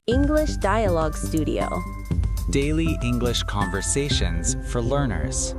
English Dialogue Studio. Daily English conversations for learners.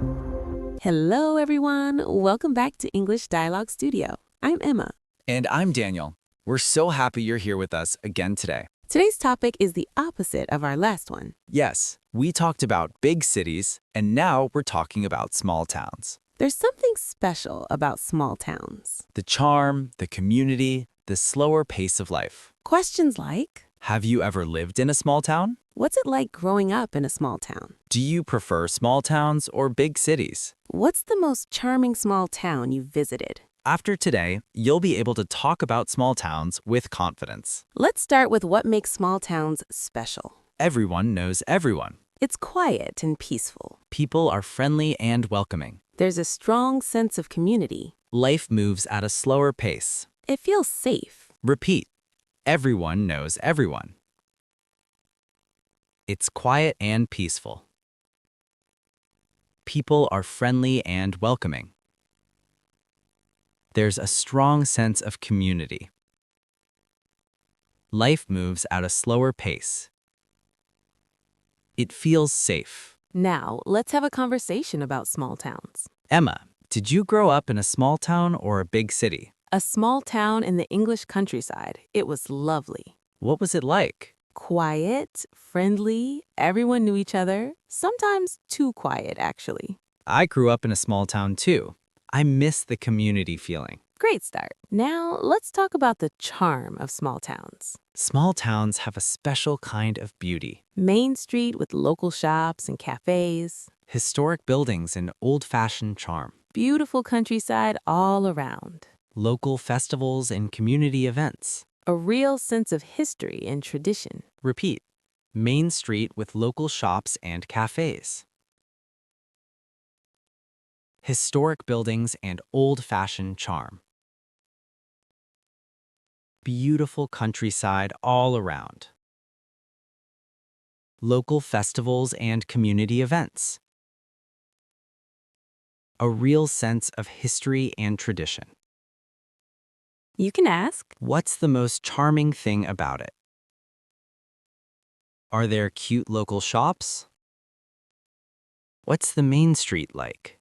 Hello, everyone. Welcome back to English Dialogue Studio. I'm Emma. And I'm Daniel. We're so happy you're here with us again today. Today's topic is the opposite of our last one. Yes, we talked about big cities, and now we're talking about small towns. There's something special about small towns. The charm, the community, the slower pace of life. Questions like, Have you ever lived in a small town? what's it like growing up in a small town? Do you prefer small towns or big cities? What's the most charming small town you've visited? After today, you'll be able to talk about small towns with confidence. Let's start with what makes small towns special. Everyone knows everyone. It's quiet and peaceful. People are friendly and welcoming. There's a strong sense of community. Life moves at a slower pace. It feels safe. Repeat. Everyone knows everyone. It's quiet and peaceful. People are friendly and welcoming. There's a strong sense of community. Life moves at a slower pace. It feels safe. Now, let's have a conversation about small towns. Emma, did you grow up in a small town or a big city? A small town in the English countryside. It was lovely. What was it like? Quiet, friendly, everyone knew each other. Sometimes too quiet, actually. I grew up in a small town too. I miss the community feeling. Great start. Now, let's talk about the charm of small towns. Small towns have a special kind of beauty. Main Street with local shops and cafes. Historic buildings and old-fashioned charm. Beautiful countryside all around. Local festivals and community events. A real sense of history and tradition. Repeat. Main Street with local shops and cafes. Historic buildings and old-fashioned charm. Beautiful countryside all around. Local festivals and community events. A real sense of history and tradition. You can ask, What's the most charming thing about it? Are there cute local shops? What's the main street like?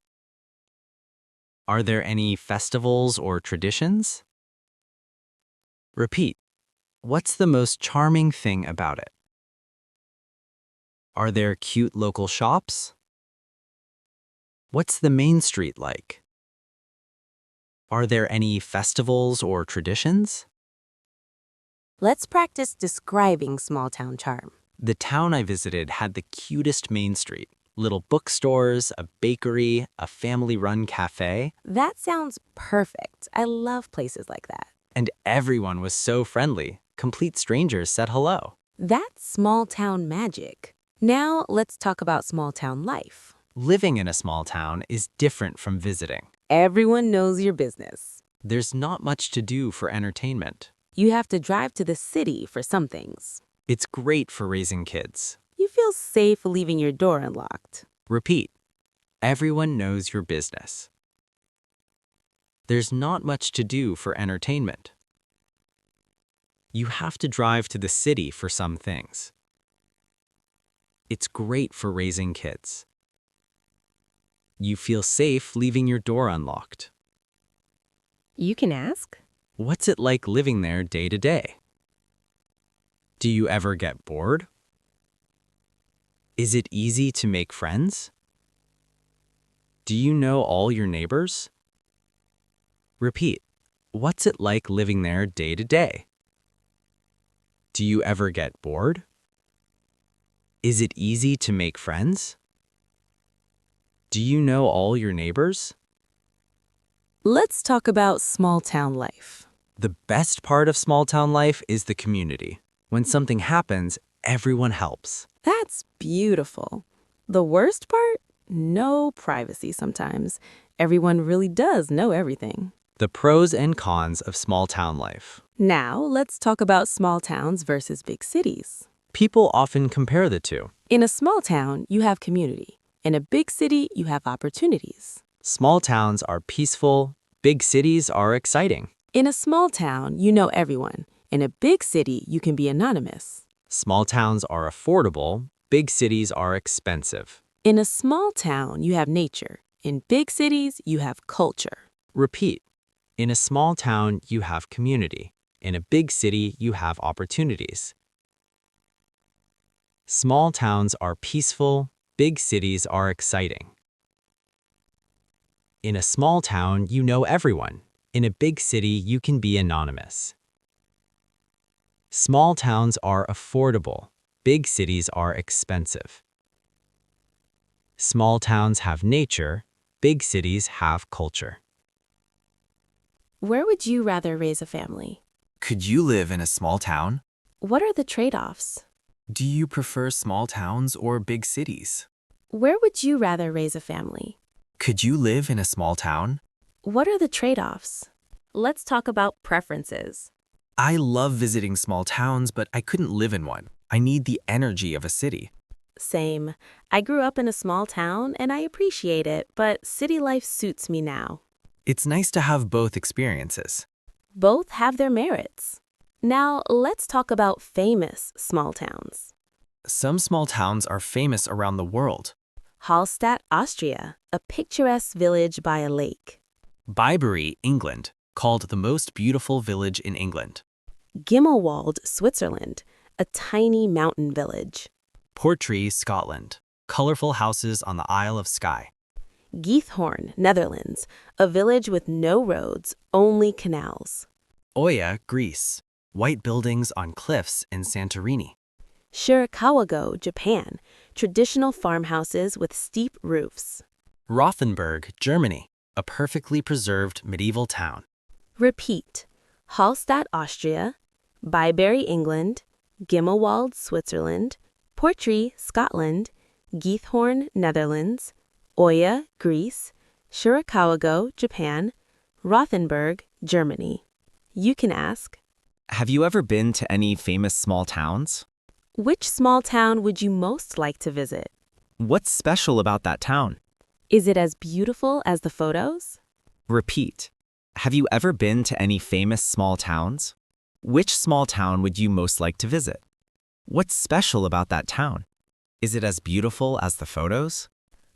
Are there any festivals or traditions? Repeat. What's the most charming thing about it? Are there cute local shops? What's the main street like? Are there any festivals or traditions? let's practice describing small town charm. The town I visited had the cutest main street. Little bookstores, a bakery, a family-run cafe, That sounds perfect. I love places like that. and everyone was so friendly. Complete strangers said hello. That's small town magic. Now, let's talk about small town life. Living in a small town is different from visiting. Everyone knows your business. There's not much to do for entertainment. You have to drive to the city for some things. It's great for raising kids. You feel safe leaving your door unlocked. Repeat. Everyone knows your business. There's not much to do for entertainment. You have to drive to the city for some things. It's great for raising kids. You feel safe leaving your door unlocked. You can ask, What's it like living there day to day? Do you ever get bored? Is it easy to make friends? Do you know all your neighbors? Repeat. What's it like living there day to day? Do you ever get bored? Is it easy to make friends? Do you know all your neighbors? let's talk about small town life. The best part of small town life is the community. When something happens, everyone helps. That's beautiful. The worst part? No privacy sometimes. Everyone really does know everything. The pros and cons of small town life. Now, let's talk about small towns versus big cities. People often compare the two. In a small town, you have community. In a big city, you have opportunities. Small towns are peaceful, big cities are exciting. In a small town, you know everyone. In a big city, you can be anonymous. Small towns are affordable, big cities are expensive. In a small town, you have nature. In big cities, you have culture. Repeat. In a small town, you have community. In a big city, you have opportunities. Small towns are peaceful, big cities are exciting. In a small town, you know everyone. In a big city, you can be anonymous. Small towns are affordable. Big cities are expensive. Small towns have nature. Big cities have culture. Where would you rather raise a family? Could you live in a small town? What are the trade-offs? Do you prefer small towns or big cities? Where would you rather raise a family? Could you live in a small town? What are the trade-offs? Let's talk about preferences. I love visiting small towns, but I couldn't live in one. I need the energy of a city. Same. I grew up in a small town and I appreciate it, but city life suits me now. It's nice to have both experiences. Both have their merits. Now, let's talk about famous small towns. Some small towns are famous around the world. Hallstatt, Austria, a picturesque village by a lake. Bibury, England, called the most beautiful village in England. Gimmelwald, Switzerland, a tiny mountain village. Portree, Scotland, colorful houses on the Isle of Skye. Giethoorn, Netherlands, a village with no roads, only canals. Oya, Greece, white buildings on cliffs in Santorini. Shirakawago, Japan, traditional farmhouses with steep roofs. Rothenburg, Germany, a perfectly preserved medieval town. Repeat. Hallstatt, Austria, Bibury, England, Gimmelwald, Switzerland, Portree, Scotland, Giethoorn, Netherlands, Oya, Greece, Shirakawago, Japan, Rothenburg, Germany. You can ask, Have you ever been to any famous small towns? which small town would you most like to visit? What's special about that town? Is it as beautiful as the photos? Repeat. Have you ever been to any famous small towns? Which small town would you most like to visit? What's special about that town? Is it as beautiful as the photos?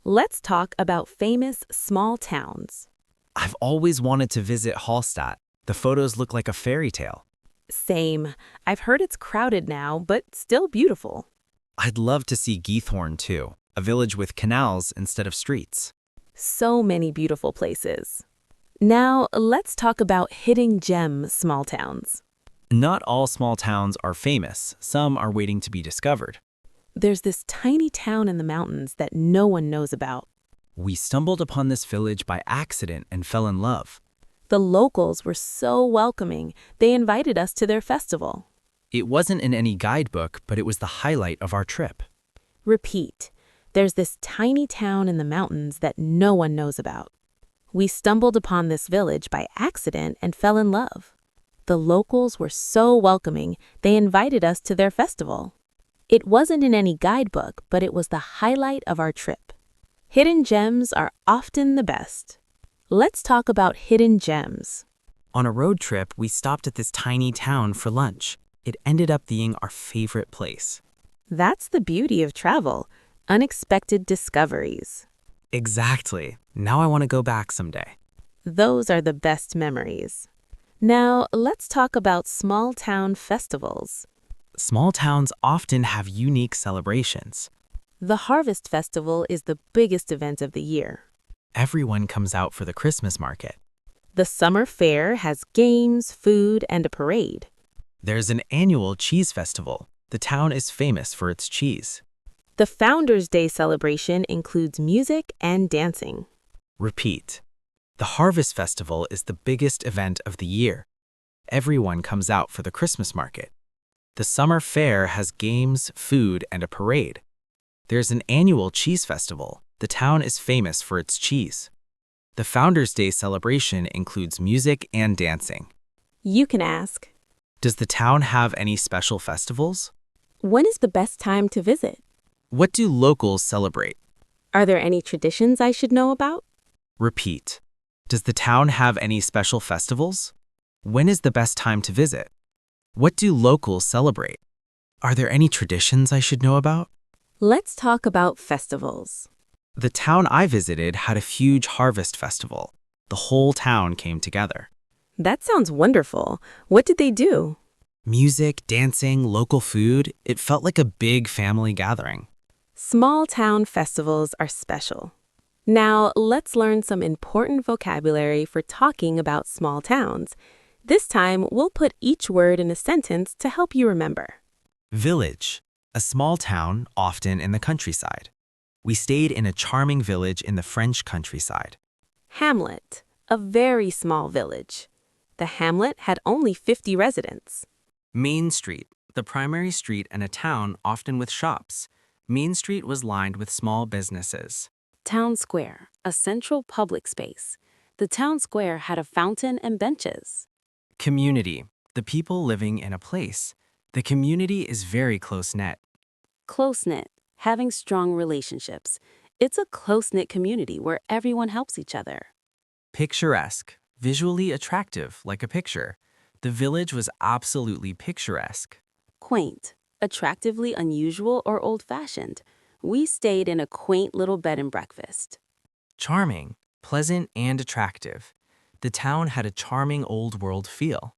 Let's talk about famous small towns. I've always wanted to visit Hallstatt. The photos look like a fairy tale. Same. I've heard it's crowded now, but still beautiful. I'd love to see Giethoorn too, a village with canals instead of streets. So many beautiful places. Now, let's talk about hidden gem small towns. Not all small towns are famous. Some are waiting to be discovered. There's this tiny town in the mountains that no one knows about. We stumbled upon this village by accident and fell in love. The locals were so welcoming, they invited us to their festival. It wasn't in any guidebook, but it was the highlight of our trip. Repeat. There's this tiny town in the mountains that no one knows about. We stumbled upon this village by accident and fell in love. The locals were so welcoming, they invited us to their festival. It wasn't in any guidebook, but it was the highlight of our trip. Hidden gems are often the best. Let's talk about hidden gems. On a road trip, we stopped at this tiny town for lunch. It ended up being our favorite place. That's the beauty of travel, unexpected discoveries. Exactly. Now I want to go back someday. Those are the best memories. Now, let's talk about small town festivals. Small towns often have unique celebrations. The Harvest Festival is the biggest event of the year. Everyone comes out for the Christmas market. The Summer Fair has games, food, and a parade. There's an annual cheese festival. The town is famous for its cheese. The Founders' Day celebration includes music and dancing. Repeat. The Harvest Festival is the biggest event of the year. Everyone comes out for the Christmas market. The Summer Fair has games, food, and a parade. There's an annual cheese festival. The town is famous for its cheese. The Founders' Day celebration includes music and dancing. You can ask, Does the town have any special festivals? when is the best time to visit? What do locals celebrate? Are there any traditions I should know about? Repeat. Does the town have any special festivals? When is the best time to visit? What do locals celebrate? Are there any traditions I should know about? Let's talk about festivals. The town I visited had a huge harvest festival. The whole town came together. That sounds wonderful. What did they do? Music, dancing, local food, it felt like a big family gathering. Small town festivals are special. Now, let's learn some important vocabulary for talking about small towns. This time, we'll put each word in a sentence to help you remember. Village, a small town, often in the countryside. We stayed in a charming village in the French countryside. Hamlet, a very small village. The hamlet had only 50 residents. Main Street, the primary street in a town, often with shops. Main Street was lined with small businesses. Town square, a central public space. The town square had a fountain and benches. Community, the people living in a place. The community is very close-knit. Close-knit, having strong relationships. It's a close-knit community where everyone helps each other. Picturesque, visually attractive, like a picture. The village was absolutely picturesque. Quaint, attractively unusual or old-fashioned. We stayed in a quaint little bed and breakfast. Charming, pleasant, and attractive. The town had a charming old-world feel.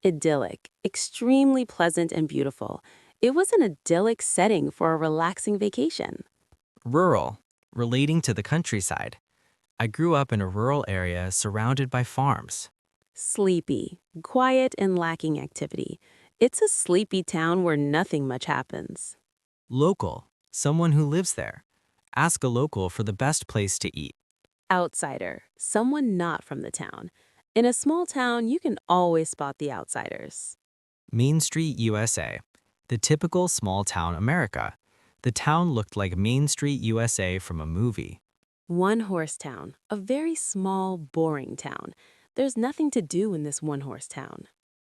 Idyllic, extremely pleasant and beautiful. It was an idyllic setting for a relaxing vacation. Rural, relating to the countryside. I grew up in a rural area surrounded by farms. Sleepy, quiet and lacking activity. It's a sleepy town where nothing much happens. Local, someone who lives there. Ask a local for the best place to eat. Outsider, someone not from the town. In a small town, you can always spot the outsiders. Main Street, USA. The typical small town America. The town looked like Main Street, USA from a movie. One-horse town, a very small, boring town. There's nothing to do in this one-horse town.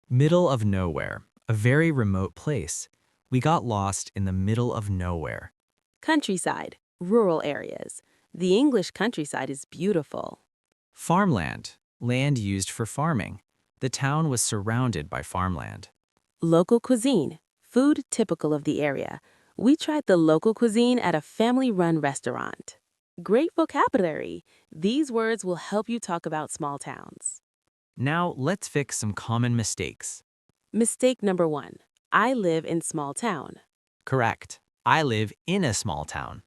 Middle of nowhere, a very remote place. We got lost in the middle of nowhere. Countryside, rural areas. The English countryside is beautiful. Farmland, land used for farming. The town was surrounded by farmland. Local cuisine, food typical of the area. We tried the local cuisine at a family-run restaurant. Great vocabulary. These words will help you talk about small towns. Now, let's fix some common mistakes. Mistake number 1. I live in small town. Correct. I live in a small town.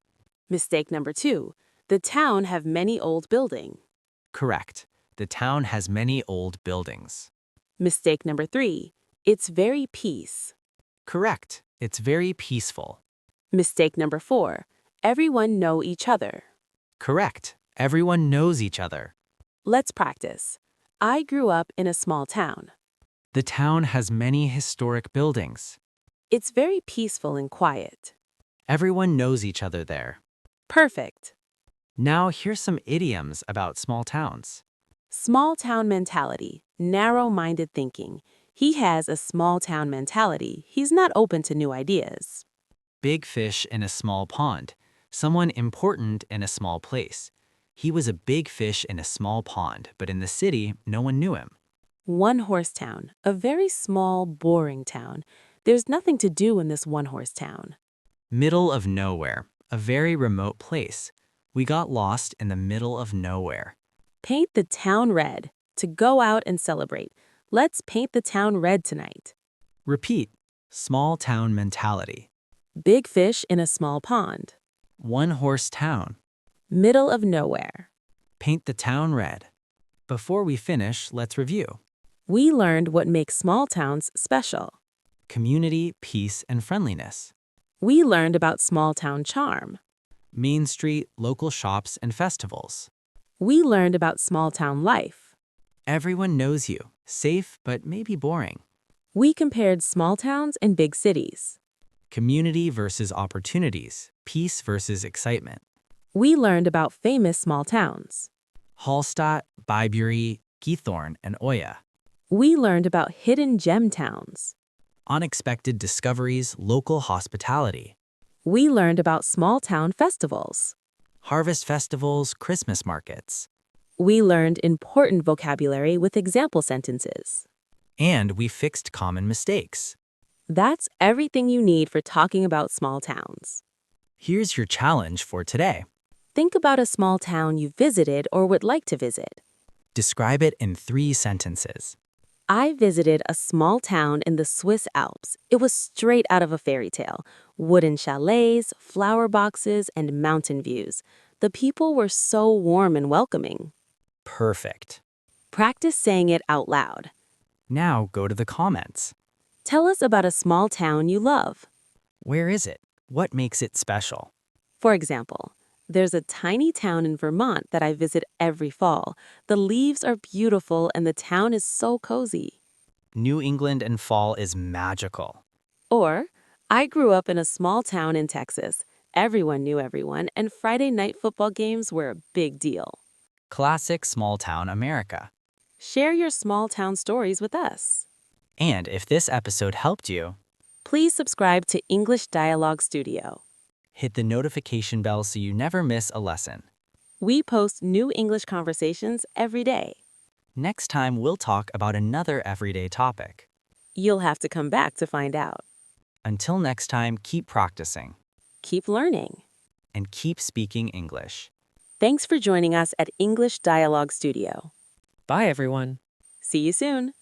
Mistake number 2. The town have many old building. Correct. The town has many old buildings. Mistake number 3. It's very peace. Correct. It's very peaceful. Mistake number 4. Everyone know each other. Correct. Everyone knows each other. Let's practice. I grew up in a small town. The town has many historic buildings. It's very peaceful and quiet. Everyone knows each other there. Perfect. Now, here's some idioms about small towns. Small town mentality, narrow-minded thinking. He has a small town mentality. He's not open to new ideas. Big fish in a small pond. Someone important in a small place. He was a big fish in a small pond, but in the city, no one knew him. One-horse town, a very small, boring town. There's nothing to do in this one-horse town. Middle of nowhere, a very remote place. We got lost in the middle of nowhere. Paint the town red. To go out and celebrate. Let's paint the town red tonight. Repeat. Small town mentality. Big fish in a small pond. One-horse town. Middle of nowhere. Paint the town red. Before we finish, let's review. We learned what makes small towns special. Community, peace, and friendliness. We learned about small town charm. Main Street, local shops, and festivals. We learned about small town life. Everyone knows you. Safe, but maybe boring. We compared small towns and big cities. Community versus opportunities. Peace versus excitement. We learned about famous small towns. Hallstatt, Bybury, Githorn, and Oya. We learned about hidden gem towns. Unexpected discoveries, local hospitality. We learned about small town festivals. Harvest festivals, Christmas markets. We learned important vocabulary with example sentences. And we fixed common mistakes. That's everything you need for talking about small towns. Here's your challenge for today. Think about a small town you visited or would like to visit. Describe it in 3 sentences. I visited a small town in the Swiss Alps. It was straight out of a fairy tale. Wooden chalets, flower boxes, and mountain views. The people were so warm and welcoming. Perfect. Practice saying it out loud. Now go to the comments. Tell us about a small town you love. Where is it? What makes it special? For example, there's a tiny town in Vermont that I visit every fall. The leaves are beautiful and the town is so cozy. New England in fall is magical. Or, I grew up in a small town in Texas. Everyone knew everyone, and Friday night football games were a big deal. Classic small town America. Share your small town stories with us. And if this episode helped you, Please subscribe to English Dialogue Studio. hit the notification bell so you never miss a lesson. We post new English conversations every day. Next time, we'll talk about another everyday topic. You'll have to come back to find out. Until next time, keep practicing Keep learning. and keep speaking English. Thanks for joining us at English Dialogue Studio. Bye, everyone. See you soon.